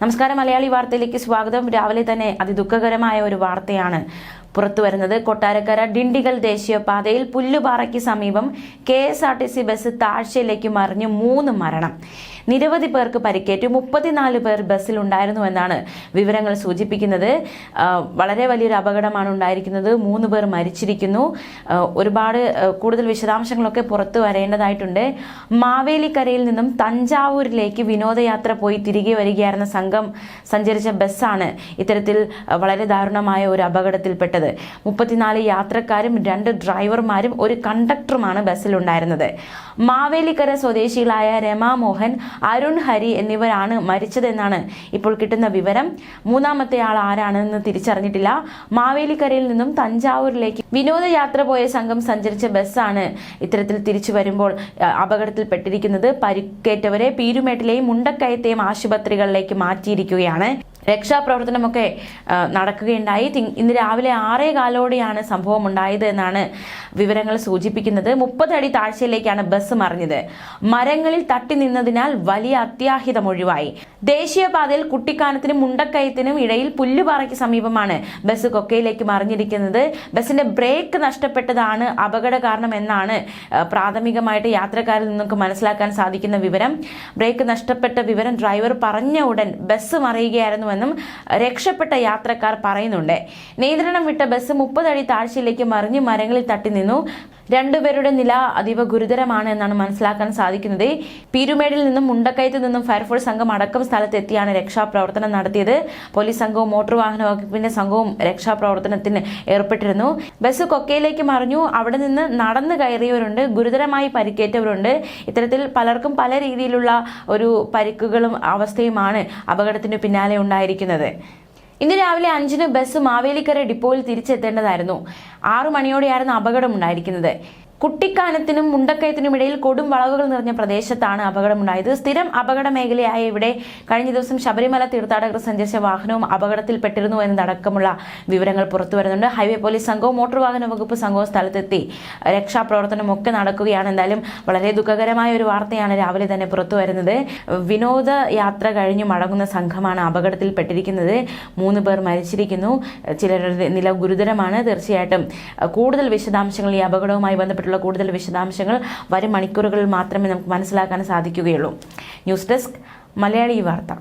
നമസ്കാരം, മലയാളി വാർത്തയിലേക്ക് സ്വാഗതം. രാവിലെ തന്നെ അതിദുഃഖകരമായ ഒരു വാർത്തയാണ് പുറത്തു വരുന്നത്. കൊട്ടാരക്കര ഡിണ്ടിഗൽ ദേശീയപാതയിൽ പുല്ലുപാറയ്ക്ക് സമീപം KSRTC ബസ് താഴ്ചയിലേക്ക് മറിഞ്ഞ് 3 മരണം, നിരവധി പേർക്ക് പരിക്കേറ്റു. 34 പേർ ബസ്സിലുണ്ടായിരുന്നുവെന്നാണ് വിവരങ്ങൾ സൂചിപ്പിക്കുന്നത്. വളരെ വലിയൊരു അപകടമാണ് ഉണ്ടായിരിക്കുന്നത്. 3 പേർ മരിച്ചിരിക്കുന്നു. ഒരുപാട് കൂടുതൽ വിശദാംശങ്ങളൊക്കെ പുറത്തു വരേണ്ടതായിട്ടുണ്ട്. മാവേലിക്കരയിൽ നിന്നും തഞ്ചാവൂരിലേക്ക് വിനോദയാത്ര പോയി തിരികെ വരികയായിരുന്ന സംഘം സഞ്ചരിച്ച ബസ്സാണ് ഇത്തരത്തിൽ വളരെ ദാരുണമായ ഒരു അപകടത്തിൽപ്പെട്ടത്. 34 യാത്രക്കാരും 2 ഡ്രൈവർമാരും ഒരു കണ്ടക്ടറുമാണ് ബസ്സിലുണ്ടായിരുന്നത്. മാവേലിക്കര സ്വദേശികളായ രമാമോഹൻ, അരുൺ ഹരി എന്നിവരാണ് മരിച്ചതെന്നാണ് ഇപ്പോൾ കിട്ടുന്ന വിവരം. മൂന്നാമത്തെ ആൾ ആരാണെന്ന് തിരിച്ചറിഞ്ഞിട്ടില്ല. മാവേലിക്കരയിൽ നിന്നും തഞ്ചാവൂരിലേക്ക് വിനോദയാത്ര പോയ സംഘം സഞ്ചരിച്ച ബസ്സാണ് ഇത്തരത്തിൽ തിരിച്ചു വരുമ്പോൾ അപകടത്തിൽപ്പെട്ടിരിക്കുന്നത്. പരിക്കേറ്റവരെ പീരുമേട്ടിലെയും മുണ്ടക്കയത്തെയും ആശുപത്രികളിലേക്ക് മാറ്റിയിരിക്കുകയാണ്. രക്ഷാപ്രവർത്തനമൊക്കെ നടക്കുകയുണ്ടായി. ഇന്ന് രാവിലെ 6:15 സംഭവം ഉണ്ടായത് എന്നാണ് വിവരങ്ങൾ സൂചിപ്പിക്കുന്നത്. 30 അടി താഴ്ചയിലേക്കാണ് ബസ് മറിഞ്ഞത്. മരങ്ങളിൽ തട്ടി നിന്നതിനാൽ വലിയ അത്യാഹിതം ഒഴിവായി. ദേശീയപാതയിൽ കുട്ടിക്കാനത്തിനും മുണ്ടക്കയത്തിനും ഇടയിൽ പുല്ലുപാറയ്ക്ക് സമീപമാണ് ബസ് കൊക്കയിലേക്ക് മറിഞ്ഞിരിക്കുന്നത്. ബസിന്റെ ബ്രേക്ക് നഷ്ടപ്പെട്ടതാണ് അപകട കാരണം എന്നാണ് പ്രാഥമികമായിട്ട് യാത്രക്കാരിൽ നിന്നൊക്കെ മനസ്സിലാക്കാൻ സാധിക്കുന്ന വിവരം. ബ്രേക്ക് നഷ്ടപ്പെട്ട വിവരം ഡ്രൈവർ പറഞ്ഞ ഉടൻ ബസ് മറിയുകയായിരുന്നു ും രക്ഷപ്പെട്ട യാത്രക്കാർ പറയുന്നുണ്ട്. നിയന്ത്രണം വിട്ട ബസ് 30 അടി താഴ്ചയിലേക്ക് മറിഞ്ഞ് മരങ്ങളിൽ തട്ടി നിന്നു. 2 പേരുടെ നില അതീവ ഗുരുതരമാണ് എന്നാണ് മനസ്സിലാക്കാൻ സാധിക്കുന്നത്. പീരുമേടിൽ നിന്നും മുണ്ടക്കയത്ത് നിന്നും ഫയർഫോഴ്സ് സംഘം അടക്കം സ്ഥലത്തെത്തിയാണ് രക്ഷാപ്രവർത്തനം നടത്തിയത്. പോലീസ് സംഘവും മോട്ടോർ വാഹന വകുപ്പിന്റെ സംഘവും രക്ഷാപ്രവർത്തനത്തിന് ഏർപ്പെട്ടിരുന്നു. ബസ് കൊക്കയിലേക്ക് മറിഞ്ഞു. അവിടെ നിന്ന് നടന്നു കയറിയവരുണ്ട്, ഗുരുതരമായി പരിക്കേറ്റവരുണ്ട്. ഇത്തരത്തിൽ പലർക്കും പല രീതിയിലുള്ള ഒരു പരിക്കുകളും അവസ്ഥയുമാണ് അപകടത്തിന് പിന്നാലെ ഉണ്ടായിരിക്കുന്നത്. ഇന്ന് രാവിലെ 5-ന് ബസ് മാവേലിക്കര ഡിപ്പോയിൽ തിരിച്ചെത്തേണ്ടതായിരുന്നു. 6 മണിയോടെയായിരുന്നു അപകടം ഉണ്ടായിരിക്കുന്നത്. കുട്ടിക്കാനത്തിനും മുണ്ടക്കയത്തിനും ഇടയിൽ കൊടും വളവുകൾ നിറഞ്ഞ പ്രദേശത്താണ് അപകടമുണ്ടായത്. സ്ഥിരം അപകട മേഖലയായ ഇവിടെ കഴിഞ്ഞ ദിവസം ശബരിമല തീർത്ഥാടകർ സഞ്ചരിച്ച വാഹനവും അപകടത്തിൽപ്പെട്ടിരുന്നു എന്നതടക്കമുള്ള വിവരങ്ങൾ പുറത്തു വരുന്നുണ്ട്. ഹൈവേ പോലീസ് സംഘവും മോട്ടോർ വാഹന വകുപ്പ് സംഘവും സ്ഥലത്തെത്തി രക്ഷാപ്രവർത്തനമൊക്കെ നടക്കുകയാണ്. എന്തായാലും വളരെ ദുഃഖകരമായ ഒരു വാർത്തയാണ് രാവിലെ തന്നെ പുറത്തു വരുന്നത്. വിനോദയാത്ര കഴിഞ്ഞു മടങ്ങുന്ന സംഘമാണ് അപകടത്തിൽപ്പെട്ടിരിക്കുന്നത്. 3 പേർ മരിച്ചിരിക്കുന്നു. ചിലരുടെ നില ഗുരുതരമാണ്. തീർച്ചയായിട്ടും കൂടുതൽ വിശദാംശങ്ങൾ ഈ അപകടവുമായി ബന്ധപ്പെട്ട് കൂടുതൽ വിശദാംശങ്ങൾ വരും മണിക്കൂറുകളിൽ മാത്രമേ നമുക്ക് മനസ്സിലാക്കാൻ സാധിക്കുകയുള്ളൂ. ന്യൂസ് ഡെസ്ക്, മലയാളി വാർത്ത.